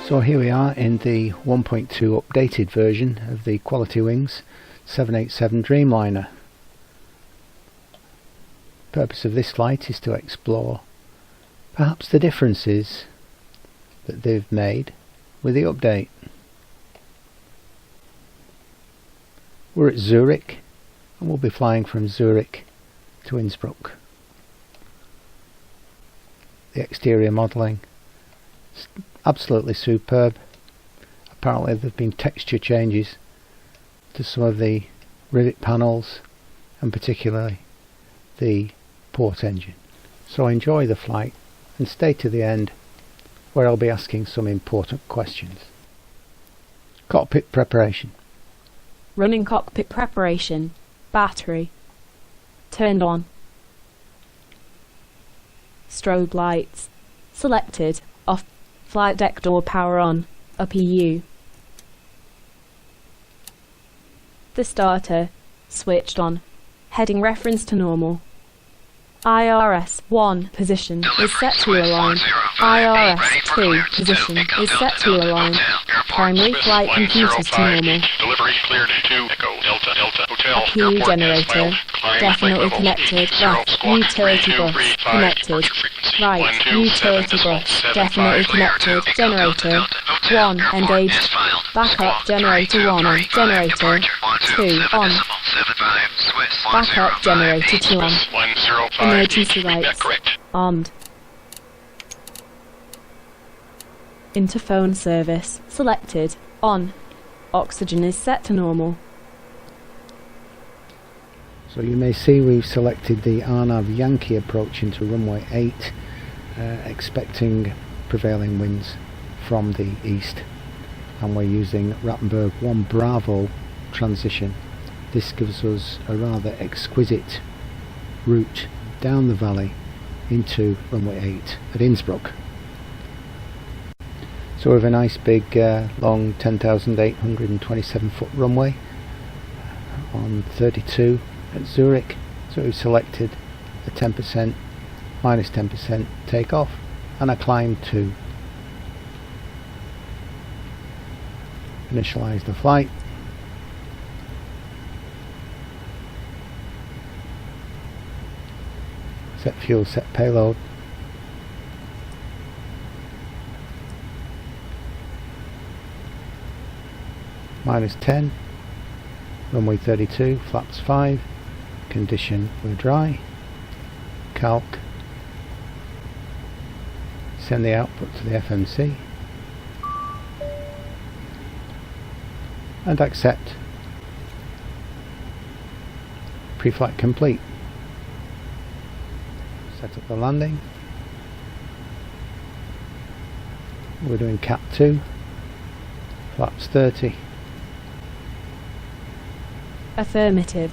So here we are in the 1.2 updated version of the Quality Wings 787 Dreamliner. The purpose of this flight is to explore perhaps the differences that they've made with the update. We're at Zurich and we'll be flying from Zurich to Innsbruck. The exterior modelling is absolutely superb. Apparently there have been texture changes to some of the rivet panels and particularly the port engine. So enjoy the flight and stay to the end where I'll be asking some important questions. Cockpit preparation. Running cockpit preparation. Battery turned on. Strobe lights selected. Off. Flight deck door power on. Up EU. The starter switched on. Heading reference to normal. IRS 1 position is set to align. IRS 2 position is set to align. Primary flight computers to normal. PU generator definitely connected. Left utility bus connected. Right utility bus definitely connected. Generator 1 engaged. Backup generator 1 on. Generator 2 on. Backup generator 2 on. Emergency lights armed. Interphone service selected. On. Oxygen is set to normal. So you may see we've selected the RNav Yankee approach into runway 8, expecting prevailing winds from the east, and we're using Rattenberg 1 Bravo transition. This gives us a rather exquisite route down the valley into runway 8 at Innsbruck. So we have a nice big long 10,827 foot runway on 32 at Zurich, so we've selected a 10%, minus 10% takeoff and a climb to initialize the flight. Set fuel, set payload. Minus 10, runway 32, flaps 5, condition we're dry, calc, send the output to the FMC and accept. Pre-flight complete. Set up the landing. We're doing cap 2, flaps 30. Affirmative.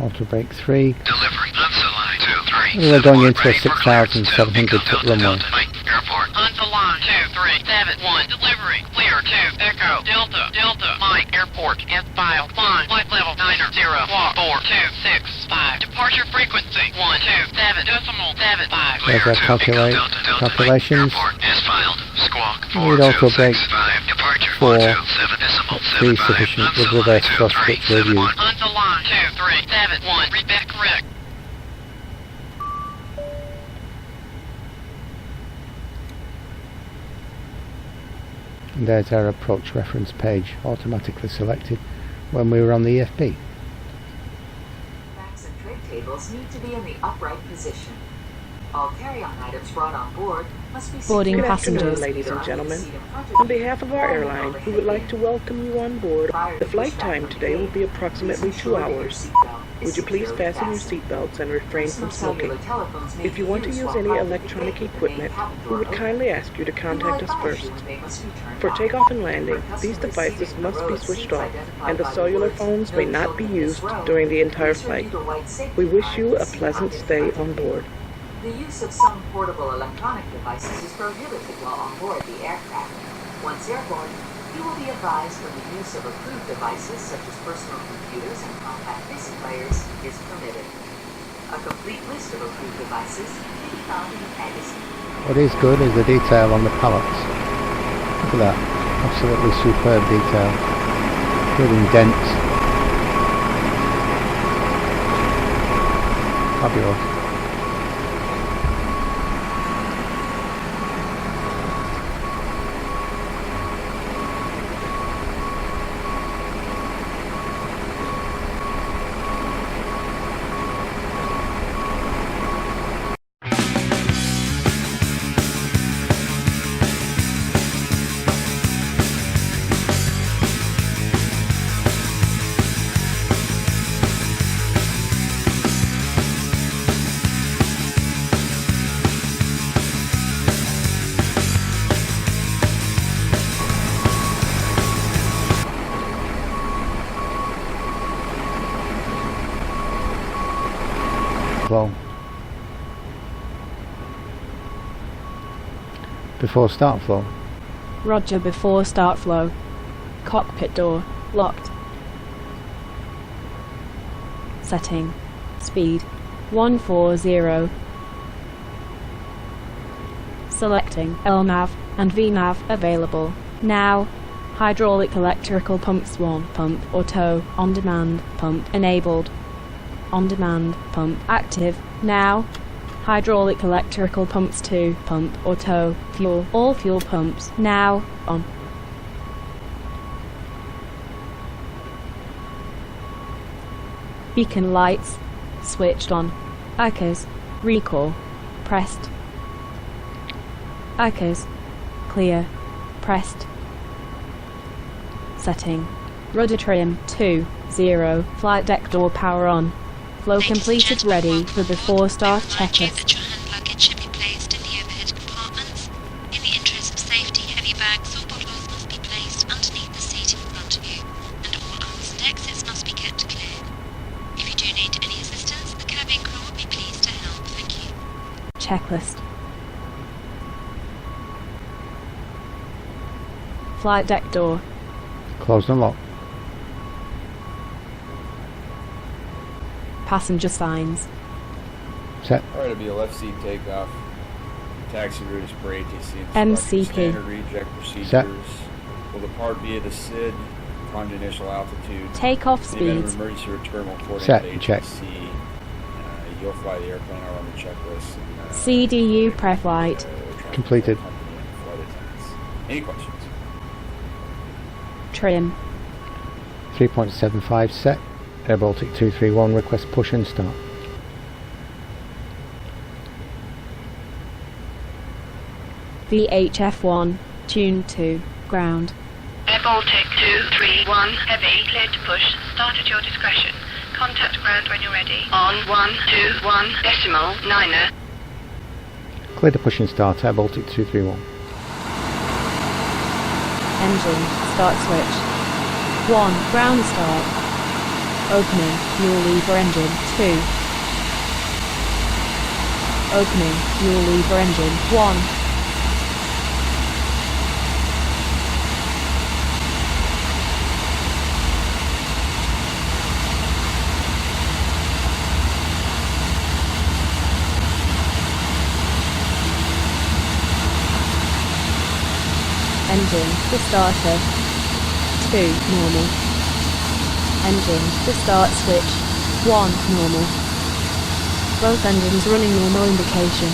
Auto brake 3. Delivery. Onto line 2, 3. We're going into a 6,700 foot runway. Airport. Onto line 2, 3, 7, 1. Delivery. Clear 2. Echo. Delta. Delta. Mike. Airport. And file. Line. Flight level 9 0. Walk. 4 2 6 5. Departure frequency 1 2 7 decimal 7 5. There's our calculations. As filed. Squawk. We'd auto brake 4. Let's be sufficient with reverse thrust pitch review. Onto line 2 3 7 1. Read back correct. And there's our approach reference page, automatically selected when we were on the EFB. Racks and tray tables need to be in the upright position. All carry-on items brought on board must be Boarding Good passengers. afternoon, ladies and gentlemen. On behalf of our airline, we would like to welcome you on board. The flight time today will be approximately 2 hours. Would you please fasten your seatbelts and refrain from smoking? If you want to use any electronic equipment, we would kindly ask you to contact us first. For takeoff and landing, these devices must be switched off, and the cellular phones may not be used during the entire flight. We wish you a pleasant stay on board. The use of some portable electronic devices is prohibited while on board the aircraft. Once airborne, you will be advised when the use of approved devices such as personal computers and compact disc players is permitted. A complete list of approved devices can be found in the magazine. What is good is the detail on the pallets. Look at that, absolutely superb detail, including dents. Fabulous. Flow. Before start flow. Roger, before start flow. Cockpit door locked. Setting. Speed 140. Selecting RNav and VNav available. Now. Hydraulic electrical pumps 1. Pump auto on demand. Pump enabled. On demand pump active now. Hydraulic electrical pumps 2. Pump auto fuel. All fuel pumps now on. Beacon lights switched on. Echoes recall pressed. Echoes clear pressed. Setting rudder trim 2-0. Flight deck door power on. Flow completed, ready for before start checklist. That your hand luggage should be placed in the overhead compartments. In the interest of safety, heavy bags or bottles must be placed underneath the seat in front of you, and all aisles and exits must be kept clear. If you do need any assistance, the cabin crew will be pleased to help. Thank you. Checklist. Flight deck door Closed and locked. passenger signs. Set. Alright, it'll be a left seat takeoff. Taxi route is for ATC. MCP. Standard reject procedures. Set. Will depart via the SID upon the initial altitude. Takeoff In the event of speeds. emergency return will coordinate Set with and check. ATC. You'll fly the airplane out on the checklist. And, CDU pre-flight. transport Completed. company and flight attendants. Any questions? Trim. 3.75 set. Air Baltic 231 request push and start. VHF1 tune to ground. Air Baltic 231 Heavy, cleared to push. Start at your discretion. Contact ground when you're ready. On 121.9er. Clear to push and start. Air Baltic 231. Engine start switch. 1. Ground start. Opening fuel lever engine 2. Opening fuel lever engine 1. Engine to starter 2. Normal. Engine to start switch 1. Normal. Both engines running normal indication.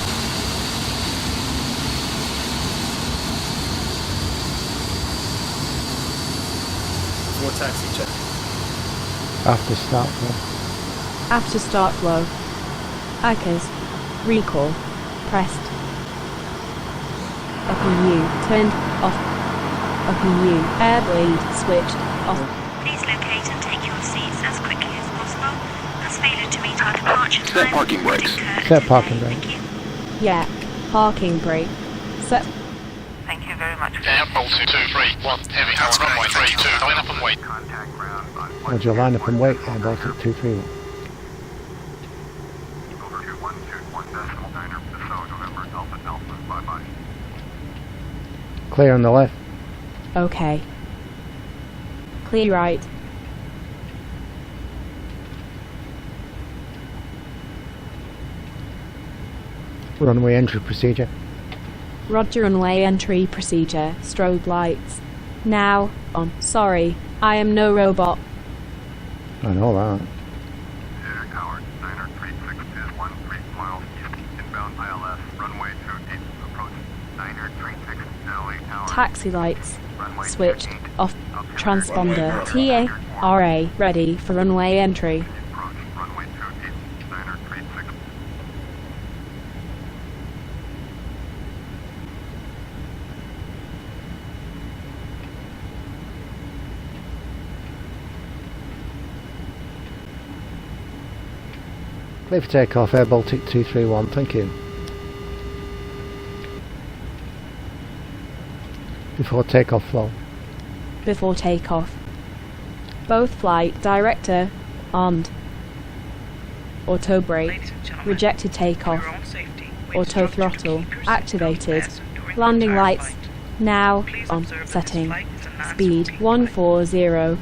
Before taxi check. After start flow. After start flow. Icons. Recall. Pressed. Upper U turned off. Upper U air blade switched off. Please locate and take your seats as quickly as possible, as Set parking brakes. Set parking brake. Yeah, parking brake. Set. Thank you very much. Airport 231, heavy tower runway 32, line up and wait. Roger, line up and wait, Air Baltic 231. Clear on the left. Okay. Clear right. Runway entry procedure. Roger, runway entry procedure. Strobe lights. Now on. Sorry, I am no robot. I know that. Taxi lights. Switched off. Transponder. TARA ready for runway entry. Clear for takeoff, Air Baltic 231, thank you. Before takeoff flow. Before takeoff. Both flight director armed. Auto brake. Rejected takeoff. Auto throttle activated. Landing lights now on. Setting. Speed 140.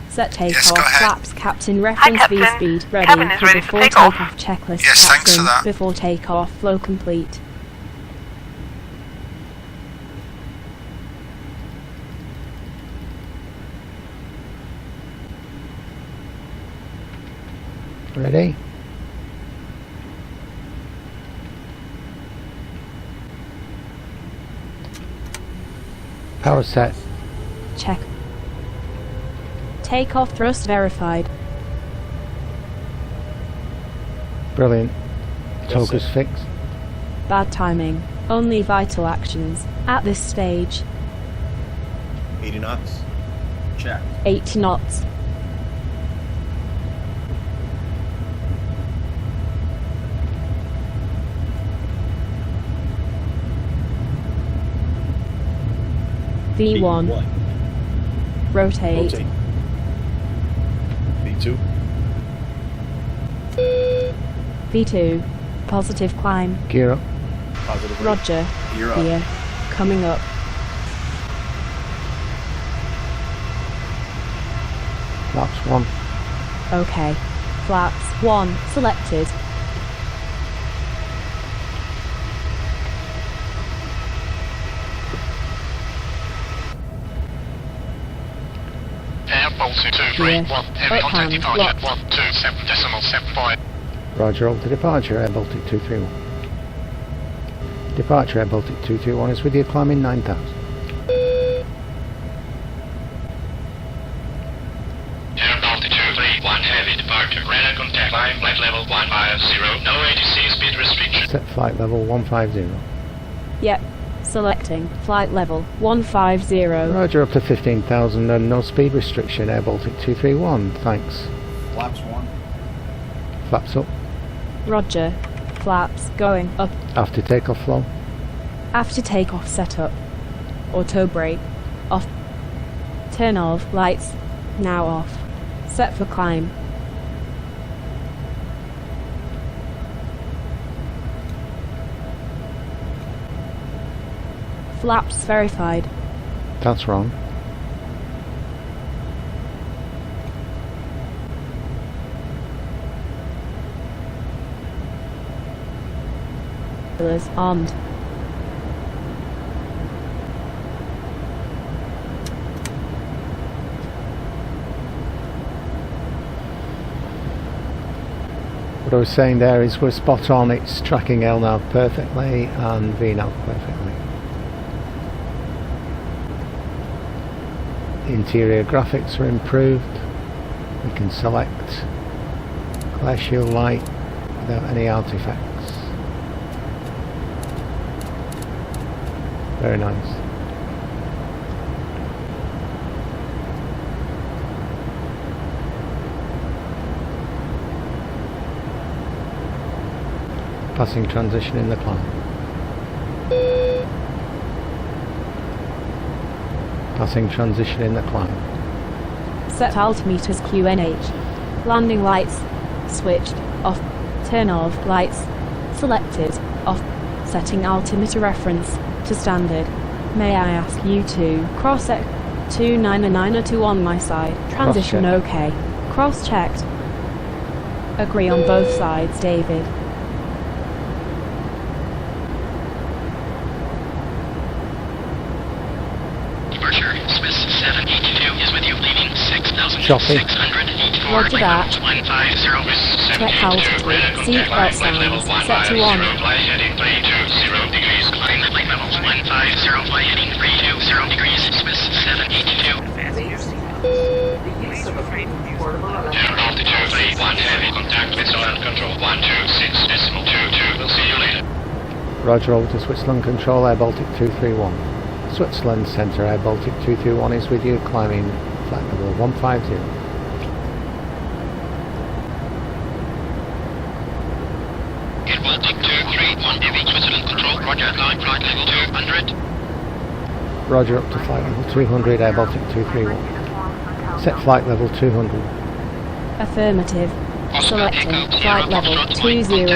Set takeoff. Flaps captain reference V speed ready for before takeoff checklist. Yes, thanks for Captain, that. Before takeoff flow complete. Ready? Power set. Check. Takeoff thrust verified. Brilliant. Yes, Toga's sir. fixed. Bad timing. Only vital actions at this stage. 80 knots. Check. 80 knots. V1. Rotate. Rotate. V2. V2. Positive climb. Gear up. Positive rate. Roger. Gear up. Gear. Coming up. Flaps 1. Okay. Flaps 1 selected. Airport 231, heavy contact departure 127.75. Roger, up to departure, Air Baltic 231. Departure, Air Baltic 231 is with you climbing 9000. Air Baltic 231, heavy departure, radar contact, climb flight level 150, no ATC speed restriction. Set flight level 150. Yep. Selecting. Flight level 150. Roger, up to 15,000 and no speed restriction, Air Baltic 231, thanks. Flaps 1. Flaps up. Roger. Flaps going up. After takeoff flow. After takeoff setup. Auto brake. Off. Turn off. Lights. Now off. Set for climb. Flaps verified. That's wrong. Pillars armed. What I was saying there is we're spot on, it's tracking LNav perfectly and VNav perfectly. The interior graphics are improved. We can select glare shield light without any artifacts. Very nice. Passing transition in the climb. Passing transition in the climb. Set altimeters QNH. Landing lights. Switched. Off. Turn off lights. Selected. Off. Setting altimeter reference to standard. May I ask you to cross-check 29902 on my side. Transition OK. Cross-checked. Agree on both sides, David. Departure, Swiss 782 is with you, leaving 6,684. Roger that. 150. Check altitude. Seatbelt signs. Set to 1. Fly heading 320 degrees. Climb flight level 150. Fly heading 320 degrees. Swiss 782. Air altitude 31 heavy. Contact with Switzerland Control 126.22. We'll see you later. Roger, over to Switzerland Control, Air Baltic 231. Switzerland Centre, Air Baltic 221 is with you, climbing flight level 150. Air Baltic 231 heavy. Switzerland Control. Roger. Climb flight level 200. Roger, up to flight level 200, Air Baltic 231. Set flight level 200. Affirmative. Selecting flight level 200.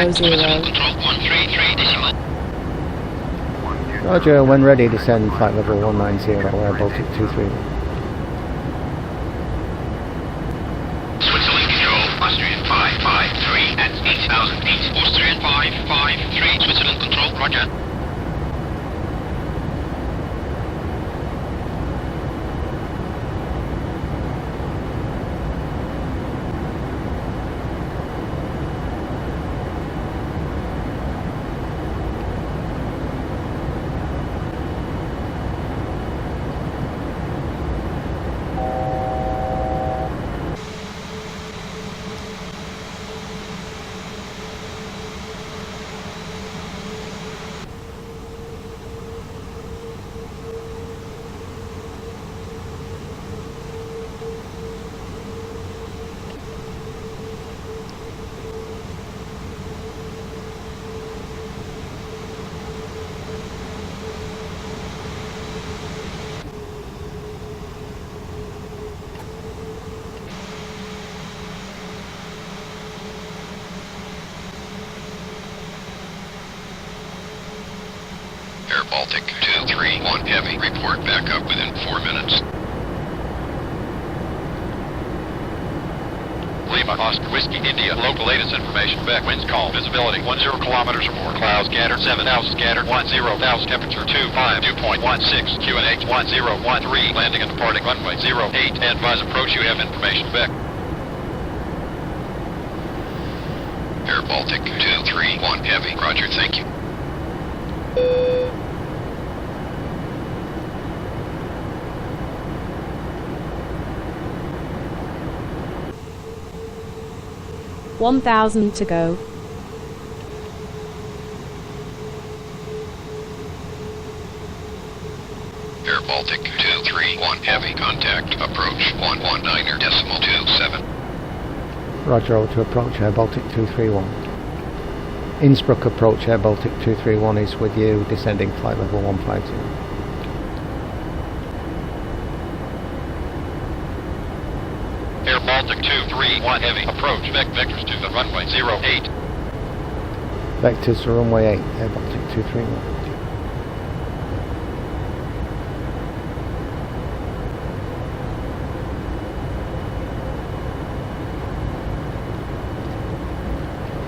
Roger, when ready, descend flight level 190, Air Baltic 231. Switzerland Control, Austrian 553 at 8,000 feet. Austrian 553, Switzerland Control, Roger. Air Baltic 231 heavy. Report back up within 4 minutes. Lima Oscar Whiskey India. Local latest information. Beck. Winds calm. Visibility 10 kilometers or more. Clouds scattered 7,000 scattered 10,000. Temperature 25. Dew point 16. QNH 1013. Landing and departing runway 08. Advise approach. You have information. Beck. Air Baltic 231 heavy. Roger. Thank you. $1,000 to go. Air Baltic 231 heavy. Contact approach 119.27. Roger, over to approach Air Baltic 231. Innsbruck approach Air Baltic 231 is with you, descending flight level 150. Air Baltic 231 heavy. Approach vectors to the runway 08. Vectors to runway 8, Air Baltic 231.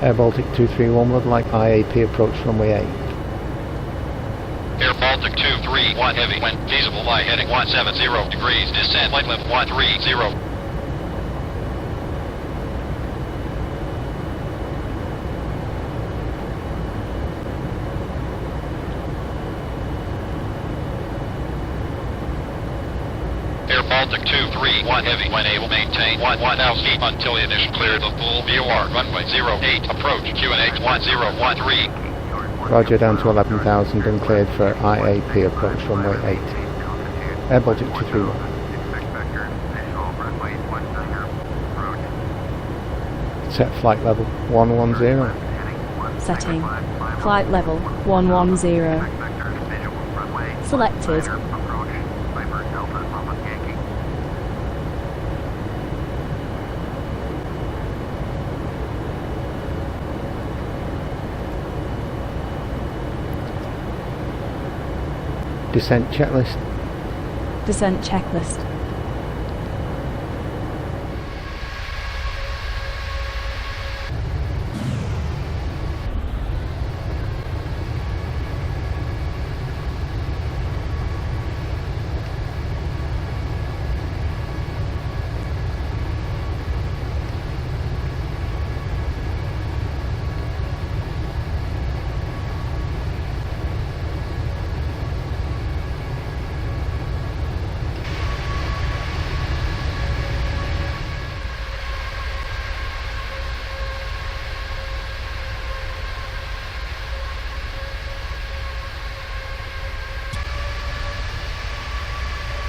Air Baltic 231 would like IAP approach runway 8. Air Baltic 231 heavy. When feasible, fly heading 170 degrees. Descend flight level 130. Air Baltic 231 heavy. When able, maintain 1,000 feet until the initial clear the full VOR. Runway 08. Approach QNH 1013. Roger, down to 11,000 and cleared for IAP approach runway 8. Air Baltic 231. Set flight level 110. Setting. Flight level 110. Selected. Descent checklist. Descent checklist.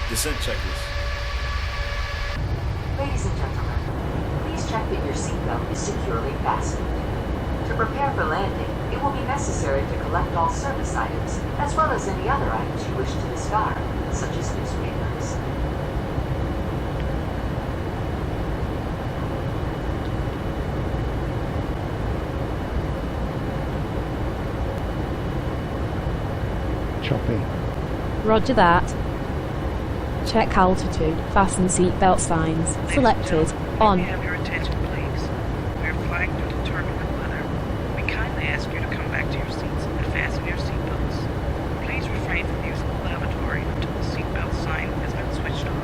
Descent checklist. Ladies and gentlemen, please check that your seatbelt is securely fastened. To prepare for landing, it will be necessary to collect all service items, as well as any other items you wish to discard, such as newspapers. Choppy. Roger that. Check altitude. Fasten seatbelt signs. Selected. On. May we have your attention, please? We are flying due to turbulent weather. We kindly ask you to come back to your seats and fasten your seatbelts. Please refrain from using the lavatory until the seatbelt sign has been switched off.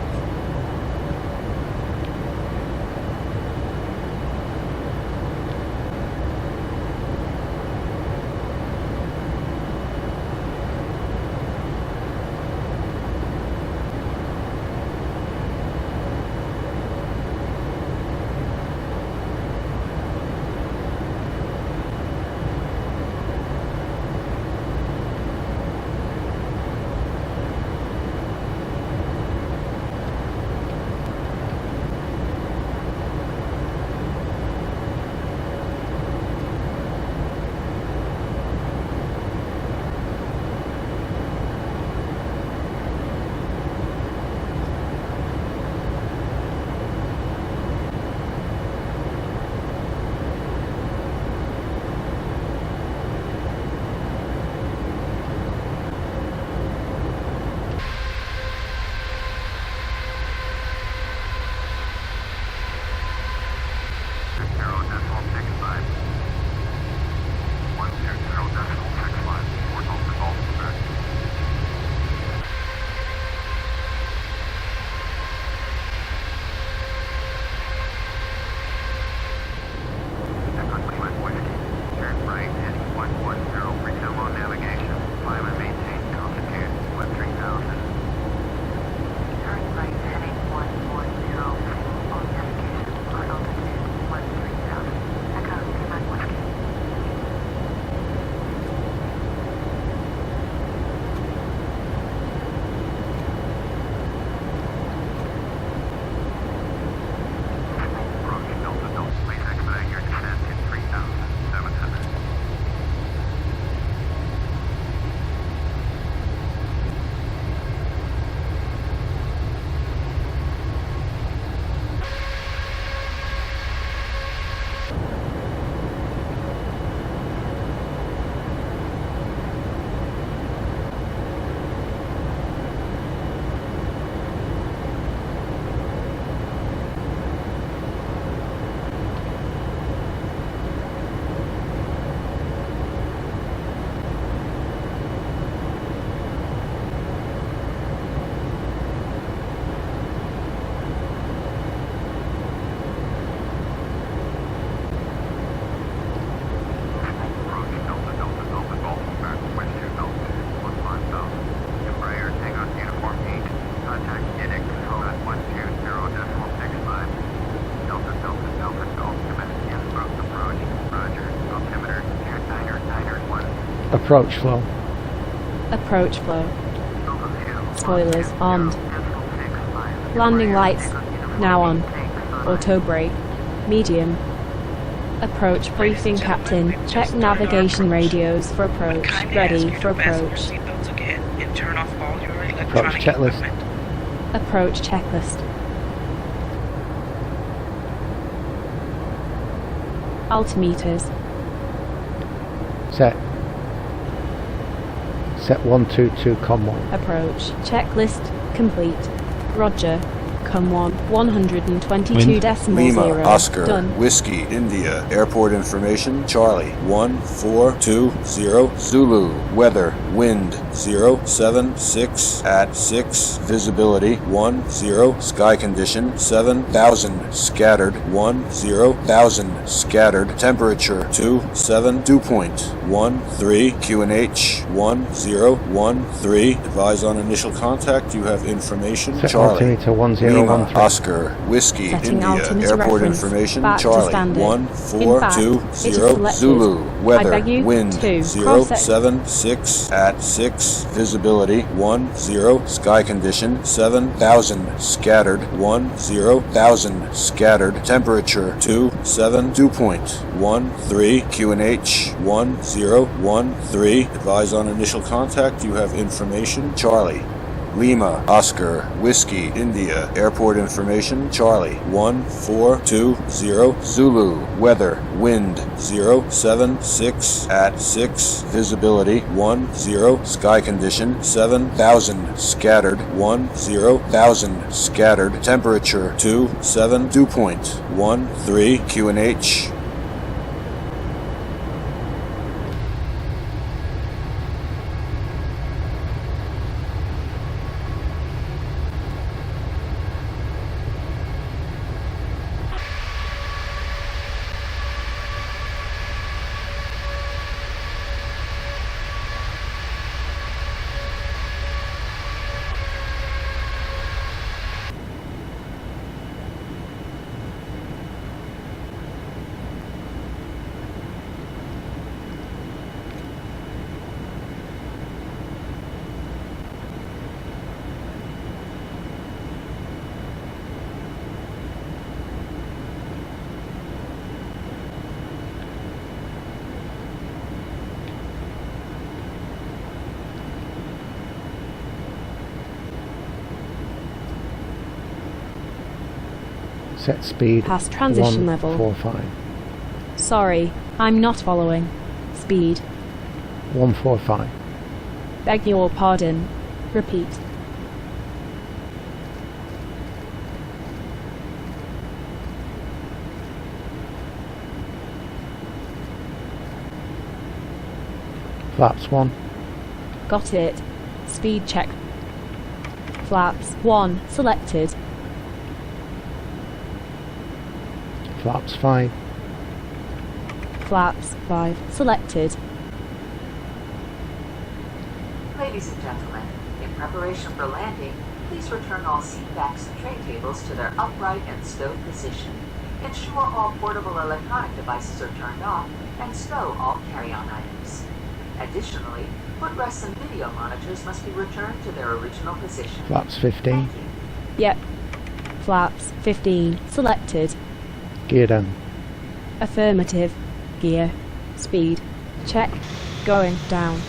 Approach flow. Approach flow. Spoilers on. Landing lights now on. Auto brake. Medium. Approach briefing, Captain. Check navigation radios for approach. Ready for approach. Seatbelts again and turn off all your Approach electronic checklist. equipment. Approach checklist. Altimeters. Set. Set 122, COM1. Approach checklist complete. Roger. COM1 122.0. Lima, Oscar, Done. Whiskey, India, airport information, Charlie, 1420, Zulu, weather, wind, 076 at 6, visibility, 10, sky condition, 7,000, scattered, 10,000, scattered, temperature, 27, dew point, 13, QNH, 1013, advise on initial contact, you have information, Set Charlie. altimeter 1013. Lima, Oscar, Whiskey, Setting India, altimeter airport reference. information, Back to Charlie, standard. 1420, In fact, it is selected. Zulu, weather, I beg you wind, to cross-check. 076 at 6, visibility, 10, sky condition, 7,000, scattered, 10,000, scattered, temperature, 27, dew point, 13, QNH, 1013, advise on initial contact, you have information, Charlie. Lima, Oscar, Whiskey, India, airport information, Charlie, 1420, Zulu, weather, wind, 076 at 6, visibility, 10, sky condition, 7,000, scattered, 10,000, scattered, temperature, 27, dew point, 13, QNH, Set speed Past transition level. 145. Sorry, I'm not following. Speed. 145. Beg your pardon. Repeat. Flaps 1. Got it. Speed check. Flaps 1 selected. Flaps 5. Flaps 5 selected. Ladies and gentlemen, in preparation for landing, please return all seat backs and tray tables to their upright and stowed position. Ensure all portable electronic devices are turned off and stow all carry-on items. Additionally, footrests and video monitors must be returned to their original position. Flaps 15. Thank you. Yep. Flaps 15 selected. Gear down. Affirmative. Gear. Speed. Check. Going down.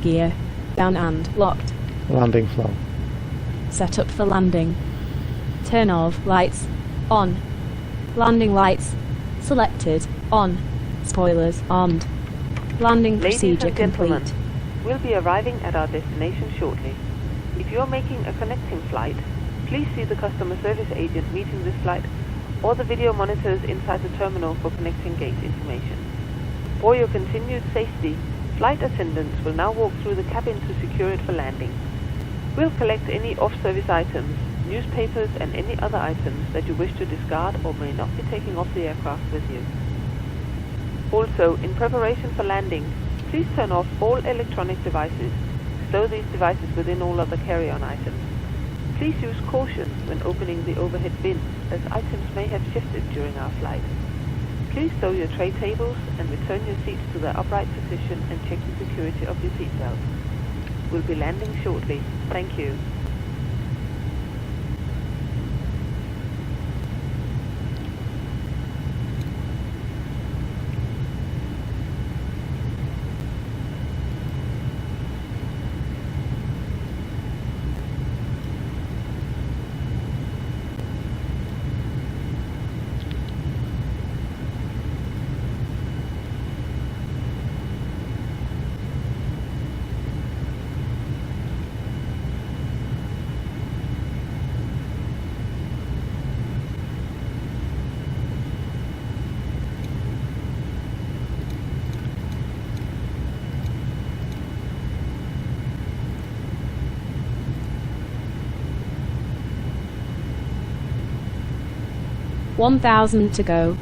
Gear. Down and locked. Landing flow. Set up for landing. Turn off lights. On. Landing lights. Selected. On. Spoilers armed. Landing procedure complete. We'll be arriving at our destination shortly. If you're making a connecting flight, please see the customer service agent meeting this flight or the video monitors inside the terminal for connecting gate information. For your continued safety, flight attendants will now walk through the cabin to secure it for landing. We'll collect any off-service items, newspapers and any other items that you wish to discard or may not be taking off the aircraft with you. Also, in preparation for landing, please turn off all electronic devices. Stow these devices within all other carry-on items. Please use caution when opening the overhead bins, as items may have shifted during our flight. Please stow your tray tables and return your seats to their upright position and check the security of your seatbelt. We'll be landing shortly. Thank you. $1,000 to go.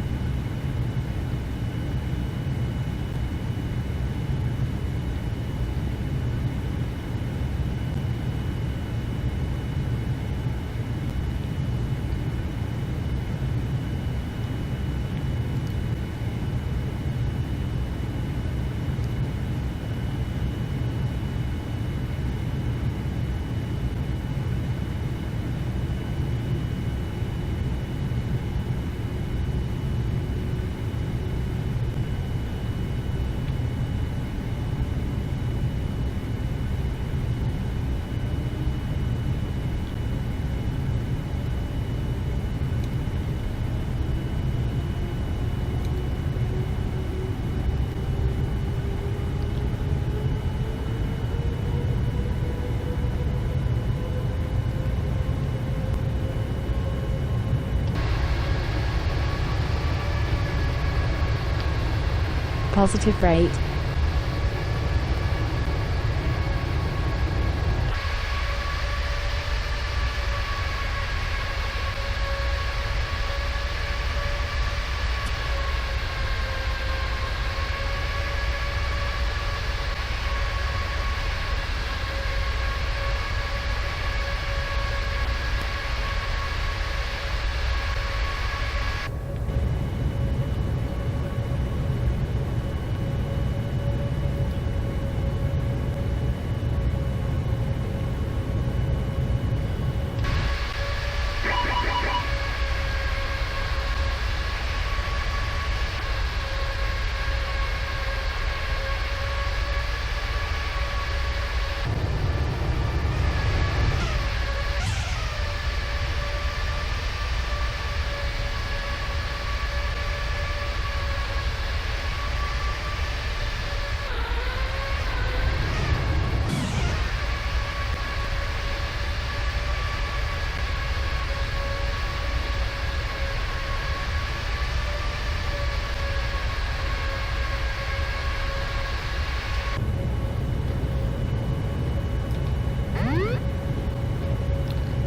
Positive rate.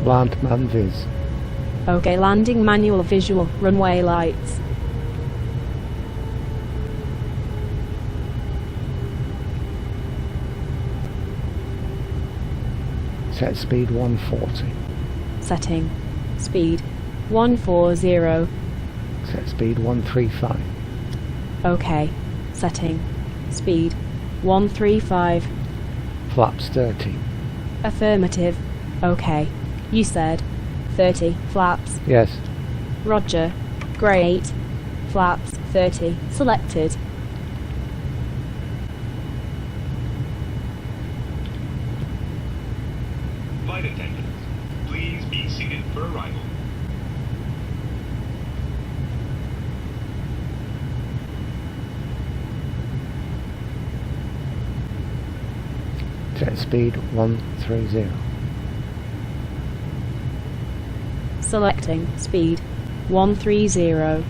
Land man viz. Okay, landing manual visual, runway lights. Set speed 140. Setting. Speed 140. Set speed 135. Okay. Setting. Speed 135. Flaps 30. Affirmative. Okay. You said 30 flaps. Yes. Roger. Great. Flaps 30 selected. Flight attendants, please be seated for arrival. Set speed 130. Selecting speed 130.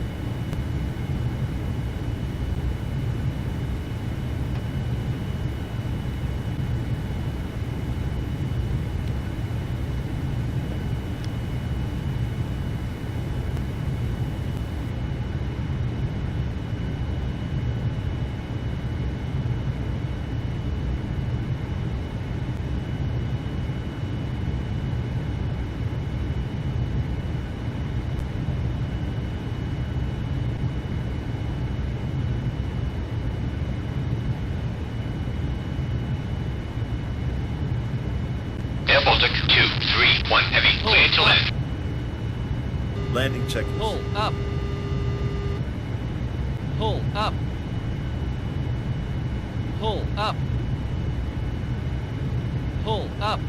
1 heavy, clear to land. Landing check. Pull up. Pull up. Pull up. Pull up.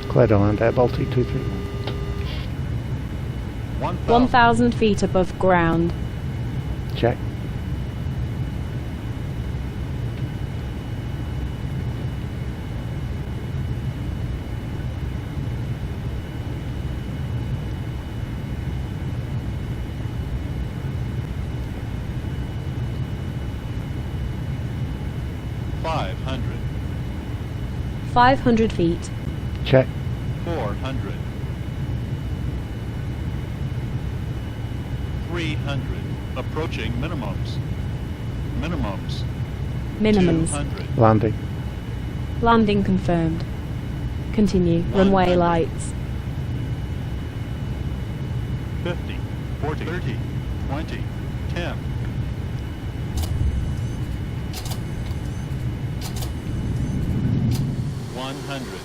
Clear to land, air Baltic 231. 1,000 feet above ground. Check. $500. 500 feet. Check. 400. 300. Approaching minimums. Minimums. Minimums. 200. Landing. Landing confirmed. Continue. Runway lights. 50. 40. 30. 20. 10. 100.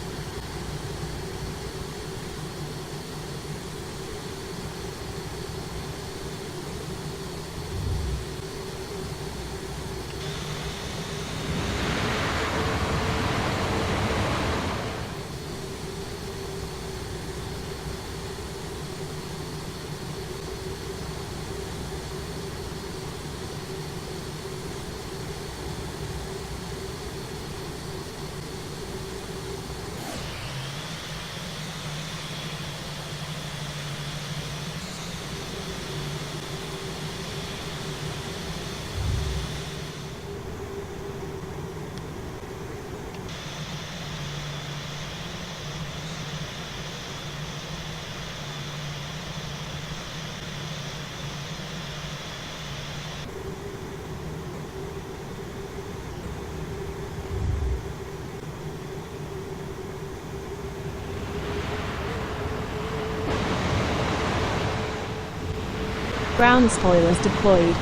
Ground spoilers deployed.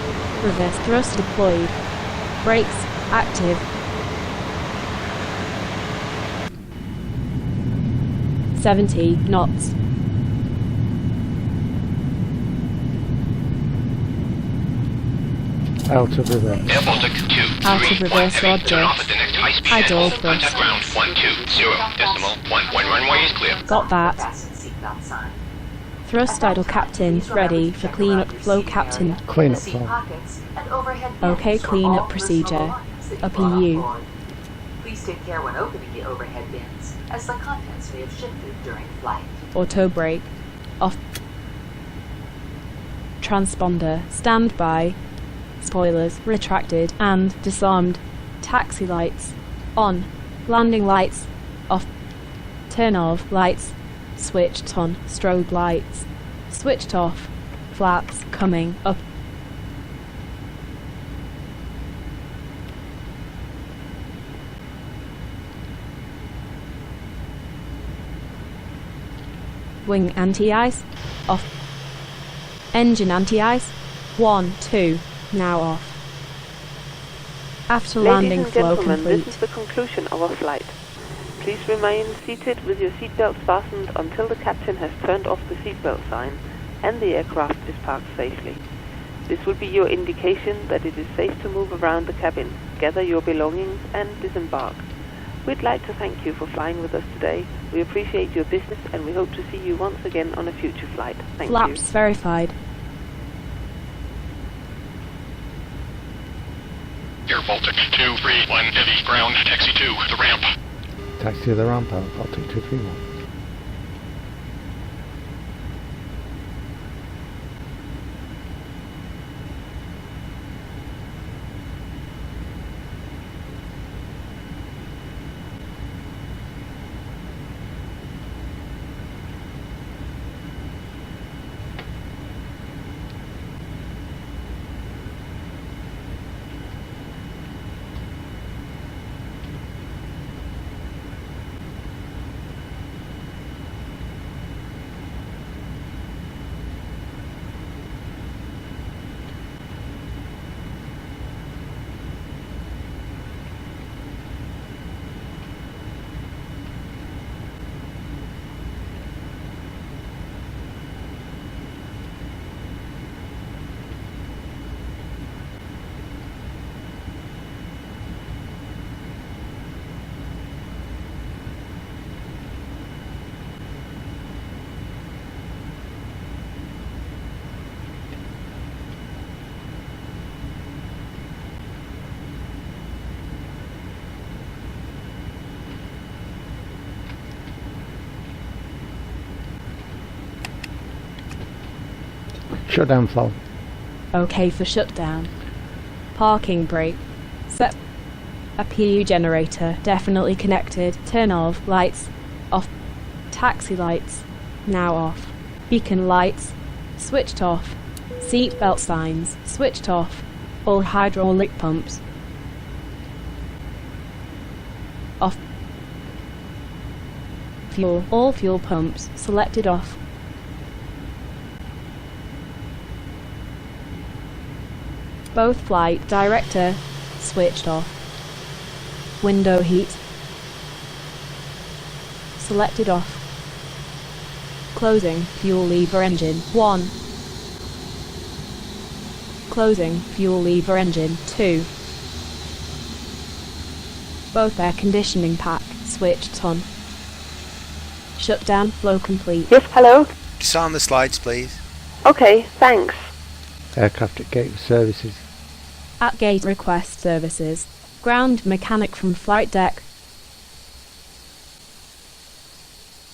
Reverse thrust deployed. Brakes active. $70 knots. Out of reverse. Air Baltic 2. Out of reverse, roger. Idle thrust. Ground 120.1 runway is clear. Got that. Fasten seatbelt sign. Thrust idle captain, ready for cleanup flow captain. Cleanup Seat flow. pockets and overhead Okay, bins for cleanup all procedure. personal belongings that you Up brought on you. board. Please take care when opening the overhead bins, as the contents may have shifted during flight. Auto brake. Off. Transponder. Standby. Spoilers retracted and disarmed. Taxi lights. On. Landing lights. Off. Turn off lights. Switched on. Strobe lights. Switched off. Flaps coming up. Wing anti-ice. Off. Engine anti-ice. 1, 2. Now off. After landing Ladies and flow gentlemen, complete. this is the conclusion of our flight. Please remain seated with your seatbelts fastened until the captain has turned off the seatbelt sign and the aircraft is parked safely. This will be your indication that it is safe to move around the cabin, gather your belongings and disembark. We'd like to thank you for flying with us today. We appreciate your business and we hope to see you once again on a future flight. Thank you. Flaps verified. Air Baltic 231 heavy ground taxi to the ramp. Taxi to the ramp, Air Baltic 231. Shutdown flow. OK for shutdown. Parking brake. Set. A PU generator, definitely connected. Turn off. Lights. Off. Taxi lights. Now off. Beacon lights. Switched off. Seat belt signs. Switched off. All hydraulic pumps. Off. Fuel. All fuel pumps. Selected off. Both flight director. Switched off. Window heat. Selected off. Closing fuel lever engine 1. Closing fuel lever engine 2. Both air conditioning pack switched on. Shutdown flow complete. Yes, hello? Disarm the slides, please. Okay, thanks. Aircraft at gate services. At gate request services. Ground mechanic from flight deck.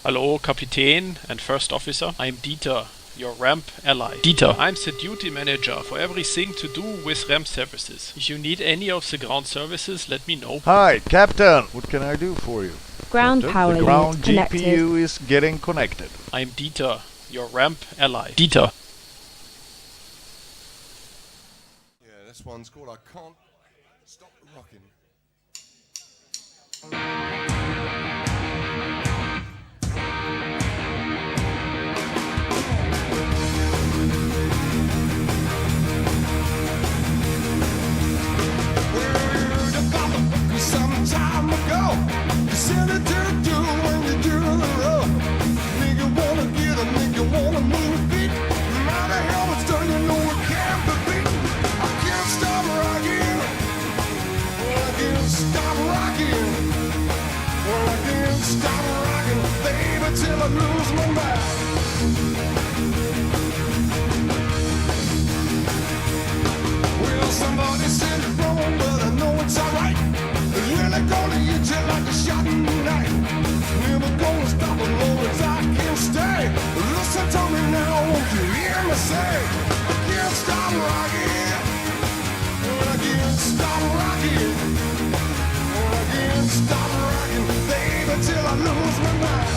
Hello, Kapitän and First Officer. I'm Dieter, your ramp ally. Dieter, I'm the duty manager for everything to do with ramp services. If you need any of the ground services, let me know. Hi, Captain. What can I do for you? Ground Captain, power the ground unit connected. GPU is getting connected. I'm Dieter, your ramp ally. Dieter. Yeah, this one's called I Can't Stop Rocking. Some time ago, you said it to do when you do the road. Make you wanna get up, make you wanna move your feet. No matter how it's done, you know it can't be beat. I can't stop rocking. Well, I can't stop rocking. Well, I can't stop rocking, baby, till I lose my mind. Well, somebody said it's wrong, but I know it's alright. Really gonna hit you like a shot in the night. Never gonna stop as long as I can stay. Listen to me now, won't you hear me say? I can't stop rocking. I can't stop rocking. I can't stop rocking, baby, till I lose my mind.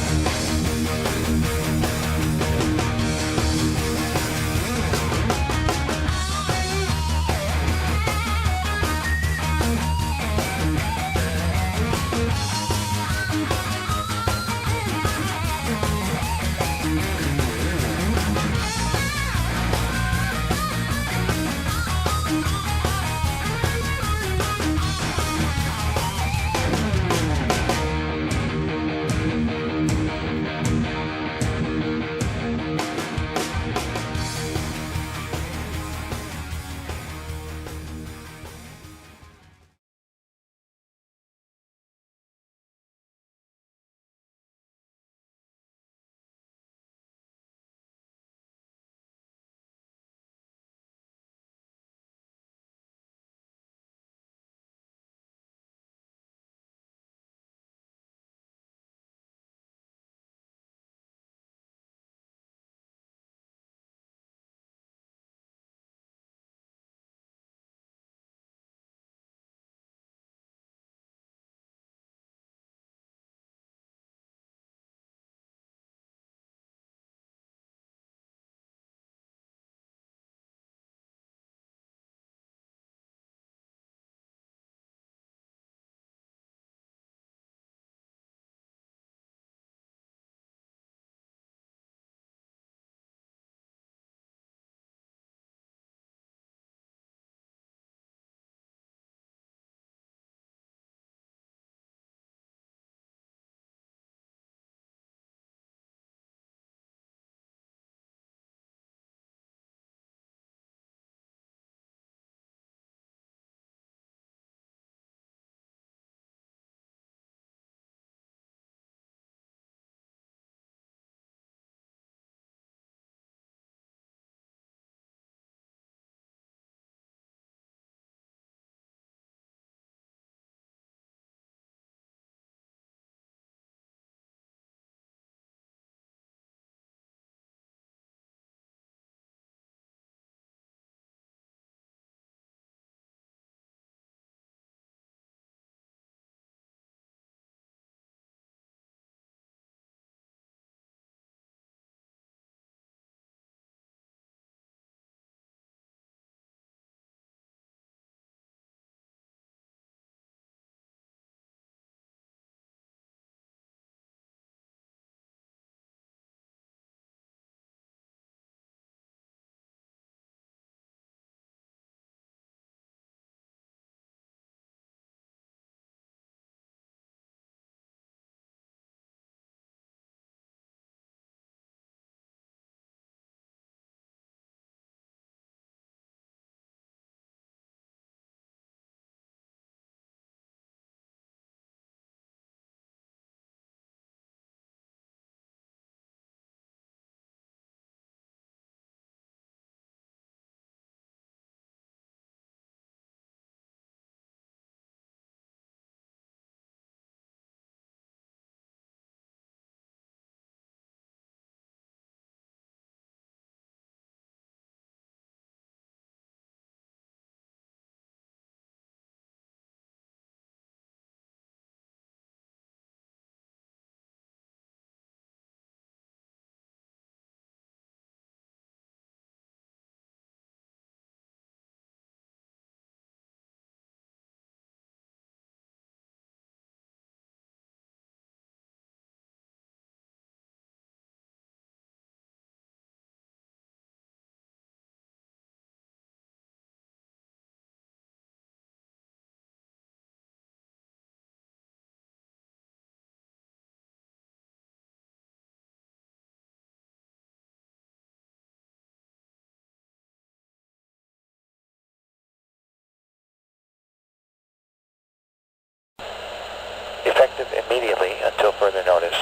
Effective immediately until further notice,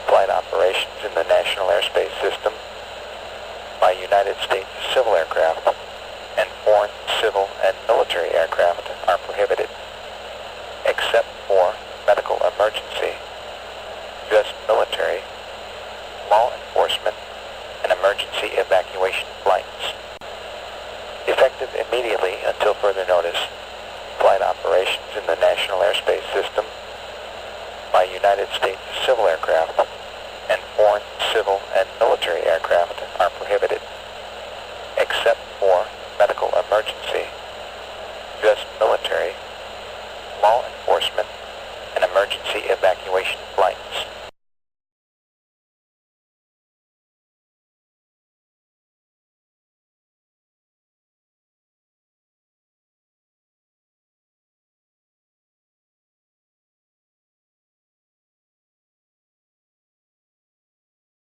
flight operations in the national airspace system by United States civil aircraft and foreign civil and military aircraft are prohibited, except for medical emergency, U.S. military, law enforcement, and emergency evacuation flights. Effective immediately until further notice, flight operations in the national airspace system by United States civil aircraft and foreign civil and military aircraft are prohibited,